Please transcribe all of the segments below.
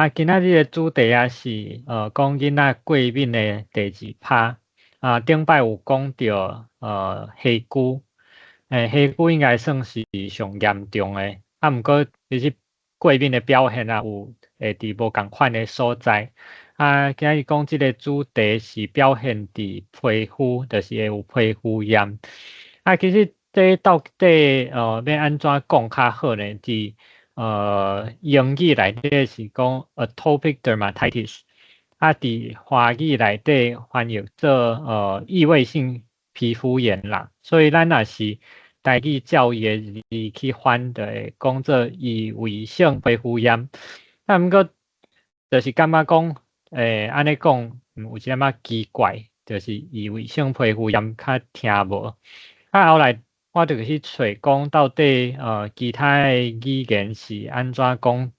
今仔日的主题是讲囡仔过敏的第二趴。顶摆有讲到虾龟，虾龟应该算是上严重的，毋过其实过敏的表现有伫无共款的所在。今日讲即个主题是表现伫皮肤，就是会有皮肤炎。其实这到底要安怎讲较好呢？伫英语内底是讲 atopic dermatitis，伫华语内底翻译做异位性皮肤炎啦。所以咱若是台语教育的字去翻，就会讲做异位性皮肤炎。毋过就是感觉讲安尼讲有一点仔奇怪，就是异位性皮肤炎较听无。后来我就去找讲到底其他的语言是安怎讲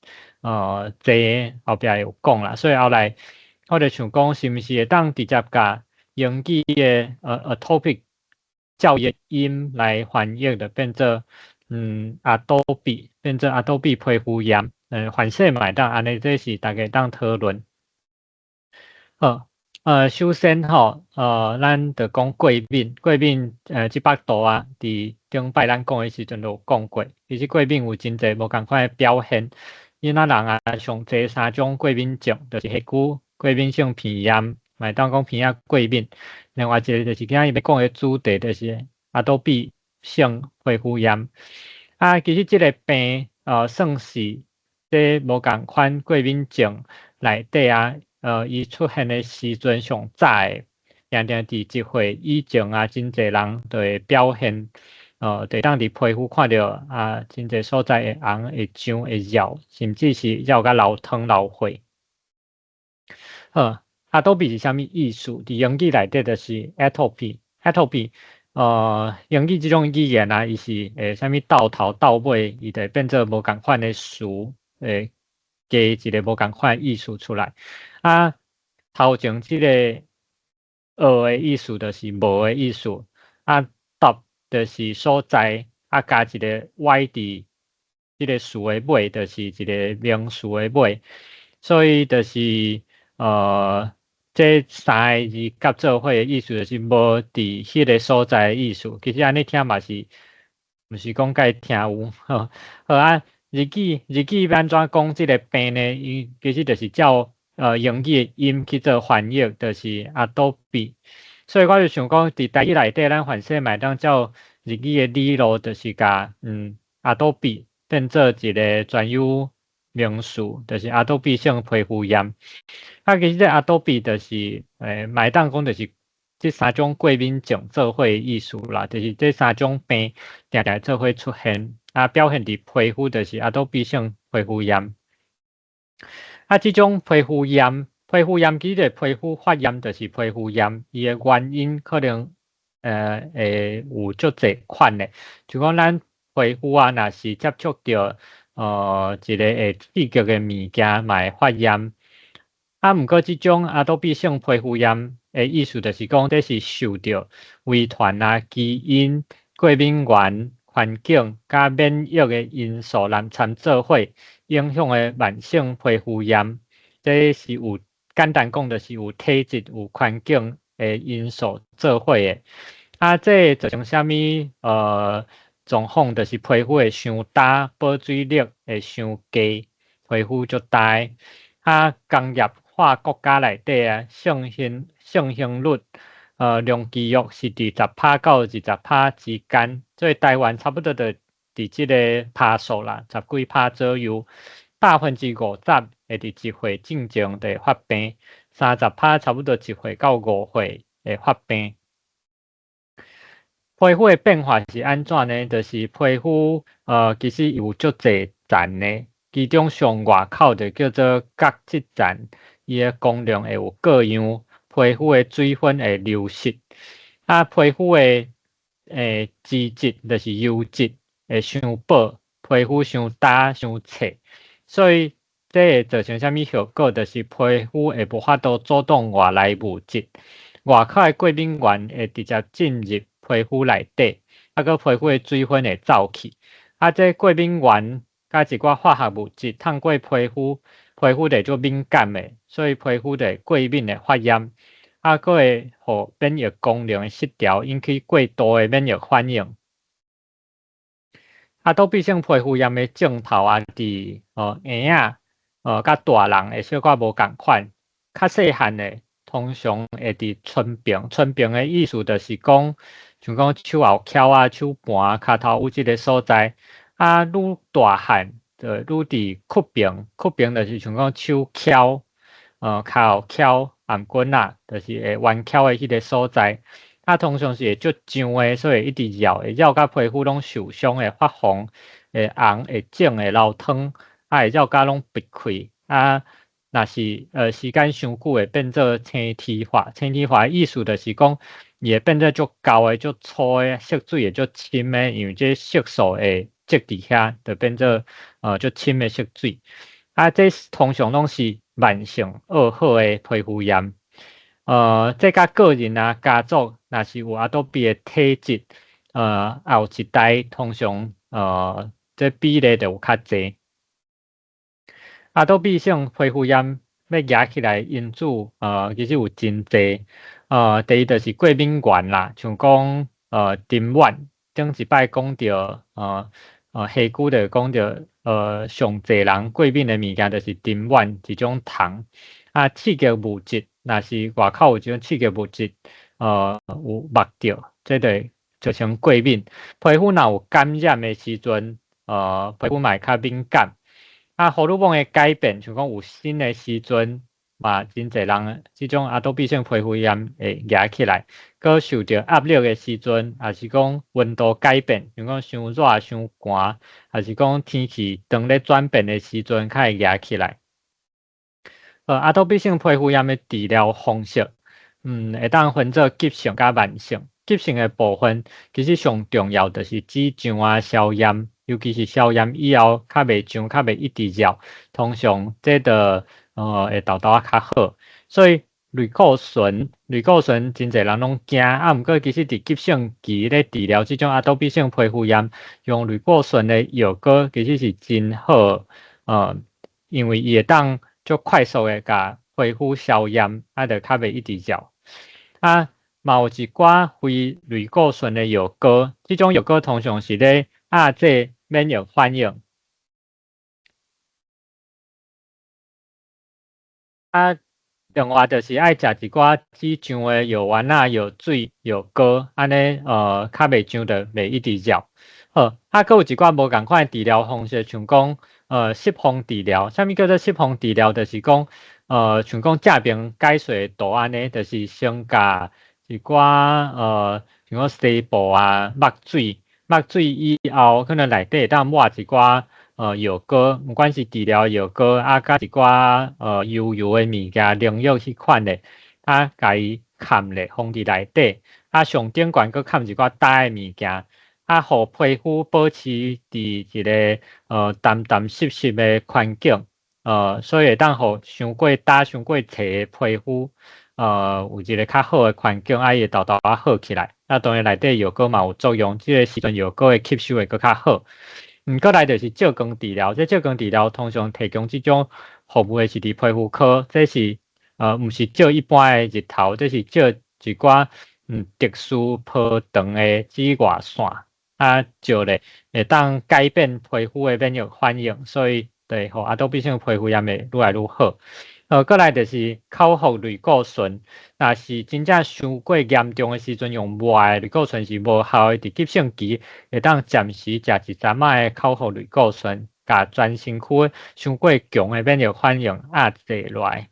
这后壁有讲啦，所以后来我就想讲是毋是会当直接甲英语的atopic 照译音来翻译，就变做Adobe 变做 Adobe 皮肤炎，反射嘛会当安尼，这是大家当讨论。首先咱就讲过敏，即摆度伫顶摆咱讲的时阵就讲过，其实过敏有真侪无共款的表现。囡仔人上侪3种过敏症，就是虾龟过敏性鼻炎，会当讲鼻仔过敏。另外一个就是今日要讲的主题，就是Adobe 性皮肤炎。其实即个病算是这无共款过敏症内底伊出现的时阵上早的，定定伫1岁以前真侪人就会表现，就当伫皮肤看到真侪所在会红、会痒、会绕，甚至是绕甲流汤流血。Adobe 是啥物意思？伫英语内底就是 atopy。英语即种语言伊是啥物到头到尾，伊就变做无共款的词，加一个无共款的意思出来。头前即个学的意思就是无的意思，top 就是所在，加一个 y 伫即个词的尾，就是一个名词的尾，所以就是这3个字夹做伙的意思就是无伫迄个所在的意思。其实安尼听嘛是，毋是讲介听有日语要安怎讲即个病呢？伊其实就是照英语的音去做翻译，就是 Adobe。所以我就想讲，伫台语内底咱反射嘛当照日语的理路，就是甲Adobe 变做一个专有名词，就是 Adobe 性皮肤炎。其实这 Adobe 就是嘛当讲就是这3种过敏症做伙的意思啦，就是这3种病定定做伙出现，表现伫皮肤就是 Adobe 性皮肤炎。这种皮肤炎其实皮肤发炎就是皮肤炎，伊的原因可能会有足侪款的，就讲咱皮肤若是接触到一个会刺激的物件嘛会发炎。毋过即种Adobe性皮肤炎的意思就是讲，这是受到遗传基因、过敏原、环境甲免疫的因素参做伙影响的慢性皮肤炎。这是有简单讲，就是有体质、有环境的因素做伙的。这造成啥物状况？就是皮肤会伤干，保水力会伤低，皮肤足大。工业化国家内底盛行率量肌肉是伫10%到20%之间，所以台湾差不多就伫即个趴数啦，10几%左右。50%会伫1岁正常就发病，30%差不多1岁到5岁会发病。皮肤的变化是安怎呢？就是皮肤其实有足侪层的，其中上外口就叫做角质层，伊的功能会有各样，皮肤的水分会流失，皮肤的脂质就是油脂会伤薄，皮肤伤干伤脆，所以这会造成啥物效果？就是皮肤会无法度阻挡外来物质，外口的过敏原会直接进入皮肤内底，个皮肤的水分会走去，这过敏原甲一寡化学物质透过皮肤皮肤就敏感的，所以皮肤就过敏的发炎，啊，佫会互免疫功能的失调，引起过度的免疫反应。啊，多闭性皮肤炎的症头啊，伫婴仔甲大人会小可无共款，较细汉的通常会伫唇边，唇边的意思就是讲，像讲手后翘啊、手盘、骹头有即个所在，啊，愈大汉就愈伫躯边，躯边就是像讲手翘、骹后翘、颔棍啊，就是会弯翘的迄个所在。啊，通常是会足痒的，所以一直咬，会咬甲皮肤拢受伤，会发红，会红，会肿，会流汤，啊，会咬甲拢闭开。啊，若是时间伤久，会变做青体化。青体化的意思就是讲，伊会变做足厚的、足粗的，色水会足深的，因为这色素会积伫遐，就变做足深的色水。啊，这通常拢是慢性恶化的皮肤炎。这甲个人啊、家族若是有阿多比的体质，后一代通常这比例就有较济。阿多比性皮肤炎要压起来因子，其实有真济。第一就是过敏源啦，像讲尘螨，顶一摆讲到下久就讲到上济人过敏的物件就是尘螨一种虫。啊，刺激物质，若是外口有一种刺激物质，有目着，这就造成过敏。皮肤若有感染的时阵，皮肤嘛会较敏感。啊，荷尔蒙的改变，像讲有新的时阵，嘛真侪人即种阿多比性皮肤炎会压起来，佮受到压力的时阵，也是讲温度改变，像讲伤热、伤寒，还是讲天气当咧转变的时阵，较会压起来。阿多比性皮肤炎的治疗方式，会当分做急性甲慢性。急性的部分，其实上重要就是止痒啊、消炎，尤其是消炎以后，较袂痒、较袂一直绕，通常这个会豆豆较好。所以类固醇真侪人拢惊，毋过其实伫急性期咧治疗即种阿多比性皮肤炎，用类固醇的药膏其实是真好，因为伊会当足快速的甲皮肤消炎，就较袂一直绕。嘛有一寡非类固醇的药膏，即种药膏通常是咧压制免疫反应。另外就是爱食一寡止痒的药丸啊、药水、药膏，安尼较袂痒的袂一直绕。好，佫有一寡无共款治疗方式，像讲湿风治疗。啥物叫做湿风治疗？就是讲像讲正面解说图安尼，就是先甲一寡像讲西部啊、墨水以后，可能内底会当抹一寡药膏，毋管是治疗药膏甲一寡油的物件、溶药迄款的，甲伊嵌咧放伫内底，上顶悬佫嵌一寡干的物件，互皮肤保持伫一个淡淡湿湿的环境，所以会当互伤过干、伤过脆的皮肤，有一个较好的环境，伊会豆豆好起来。当然内底药膏嘛有作用，即个时阵药膏的吸收会佫较好。过来就是照光治疗，这照光治疗通常提供即种服务的是伫皮肤科，这是毋是照一般的日头，这是照一寡特殊波长的紫外线，照咧会当改变皮肤的免疫反应，所以对互阿多比性皮肤炎会愈来愈好。过来就是口服类固醇，若是真正伤过严重的时阵，用抹的类固醇是无效的。伫急性期会当暂时食一针仔的口服类固醇，甲全身躯伤过强的免疫反应压制落来。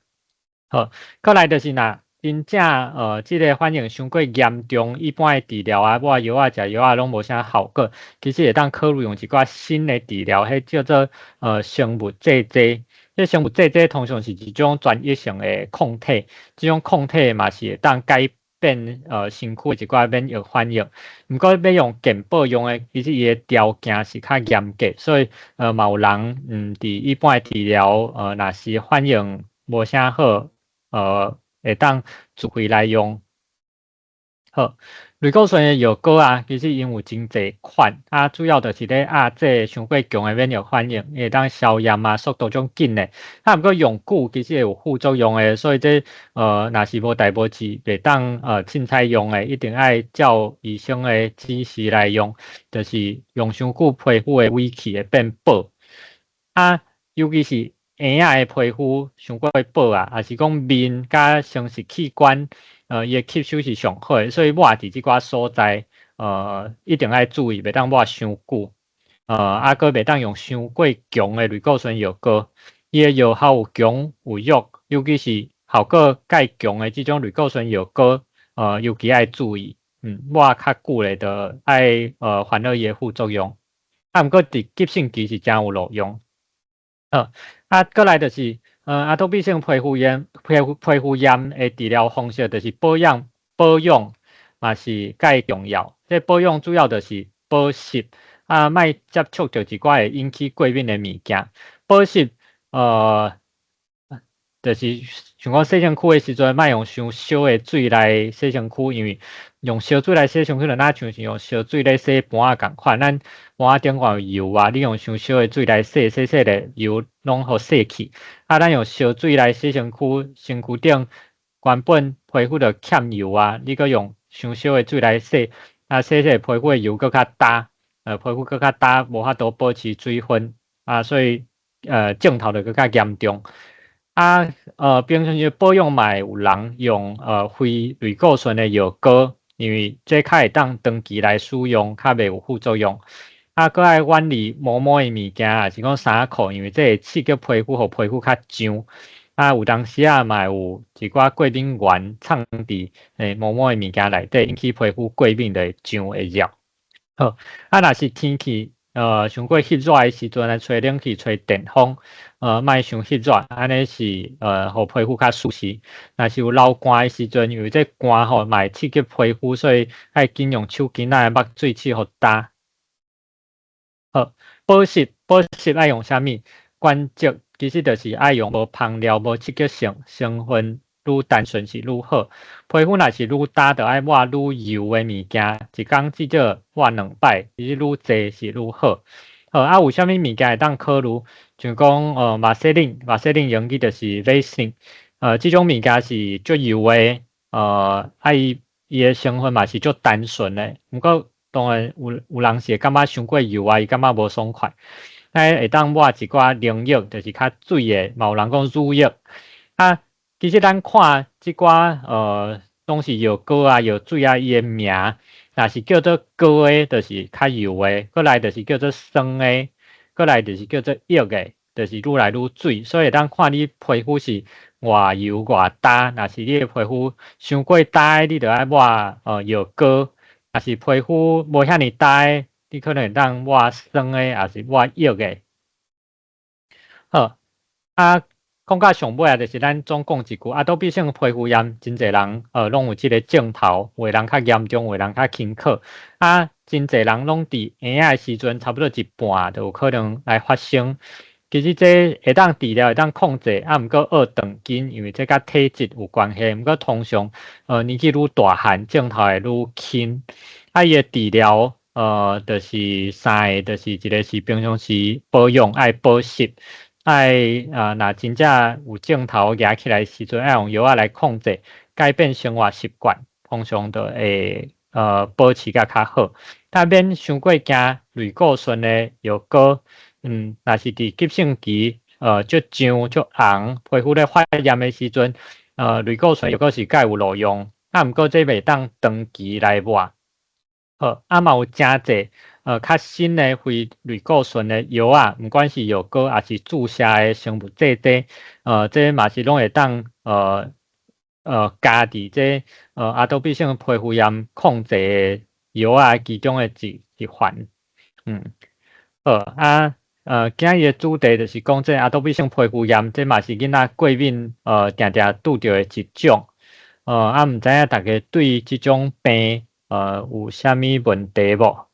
好，过来就是若真正即个反应伤过严重，一般的治疗抹药食药拢无啥效果，其实会当考虑用一寡新的治疗，迄叫做生物制剂。这生物制剂通常是一种专一性的抗体，这种抗体嘛是会当改变身躯的一寡免疫反应。毋过要用健保用的，其实伊的条件是较严格，所以嘛有人伫一般的治疗若是反应无啥好，会当自费来用。好，类固醇的药膏啊，其实因有真侪款，啊，主要就是咧压制伤过强的免疫反应，会当消炎啊，速度种紧的。啊，毋过用久其实会有副作用的，所以这若是无代无志，袂当凊彩用的，一定爱照医生的指示来用，就是用伤久皮肤的尾气会变薄。啊，尤其是婴仔的皮肤伤过薄啊，还是讲面甲生殖器官，伊的吸收是上好的，所以抹伫即寡所在，一定要注意，袂当抹伤久，搁袂当用伤过强的类固醇药膏，伊的药效有强有弱，尤其是效果介强的即种类固醇药膏，尤其爱注意，抹较久咧，就爱烦恼伊的副作用，啊，毋过伫急性期是真有路用。过来就是阿多比性皮肤炎，皮肤炎的治疗方式就是保养嘛是介重要。这保养主要就是保湿，莫接触着一寡会引起过敏的物件。保湿就是像讲洗身躯的时阵，莫用伤烧的水来洗身躯，因为用烧水来洗身躯，就若像是用烧水来洗盘啊共款。咱盘啊顶有油啊，你用伤烧的水来洗咧，油拢互洗去。咱用烧水来洗身躯，身躯顶原本皮肤就欠油啊，你搁用伤烧的水来洗，洗皮肤的油搁较焦，皮肤搁较焦，无法度保持水分所以镜头就搁较严重。平常时保养嘛有人用非类固醇的药膏，因为这较会当长期来使用，较袂有副作用。搁爱远离毛毛的物件，也是讲衫裤，因为这会刺激皮肤，互皮肤较痒。有当时嘛有一寡过敏源藏伫毛毛的物件内底，引起皮肤过敏的痒会热。好，若是天气伤过热的时阵，来吹冷气、吹电风，莫伤热，安尼是互皮肤较舒适。若是有流汗的时阵，因为这汗嘛会刺激皮肤，所以爱紧用手巾来抹水去互干。好，保湿爱用啥物？关节其实就是爱用无香料、无刺激性成分，愈单纯是愈好。皮肤若是愈干，就爱抹愈油的物件，一工至少抹2摆，其实愈侪是愈好。有啥物物件会当考虑？像讲马赛林用的就是维生，这种物件是足油的，伊的成分嘛是足单纯的，不过当然有人是会感觉伤过油伊感觉无爽快。会当抹一寡溶液，就是较水的，嘛有人讲乳液。其实咱看即寡拢是药膏药水伊的名，若是叫做膏的，就是较油的；过来就是叫做酸的，过来就是叫做液的，就是愈来愈水。所以咱看你皮肤是偌油偌焦，若是你的皮肤伤过焦，你就爱抹药膏；若是皮肤无遐尼焦，你可能会当抹酸的，也是抹液的。好，讲到上尾就是咱总讲一句，多比性皮肤炎，真侪人拢有即个症头，有人较严重，有人较轻可。真侪人拢伫婴仔的时阵，差不多一半就有可能来发生。其实这会当治疗，会当控制，毋过学长紧，因为这甲体质有关系。毋过通常年纪愈大汉，症头会愈轻。伊的治疗就是3个，就是一个是平常时保养爱保湿。若真正有症头举起来时阵，爱用药来控制，改变生活习惯，通常就会保持较好。但免伤过惊类固醇的药膏，若是伫急性期，足痒足红，皮肤咧发炎的时阵，类固醇药膏是介有路用，毋过这袂当长期来抹。嘛有真侪较新的非类固醇的药毋管是药膏还是注射的生物制剂，这嘛是拢会当加伫这多比性皮肤炎控制的药其中的一环。今日的主题就是讲这多比性皮肤炎，这嘛是囡仔过敏定定拄着的一种。毋知影大家对即种病有啥物问题无？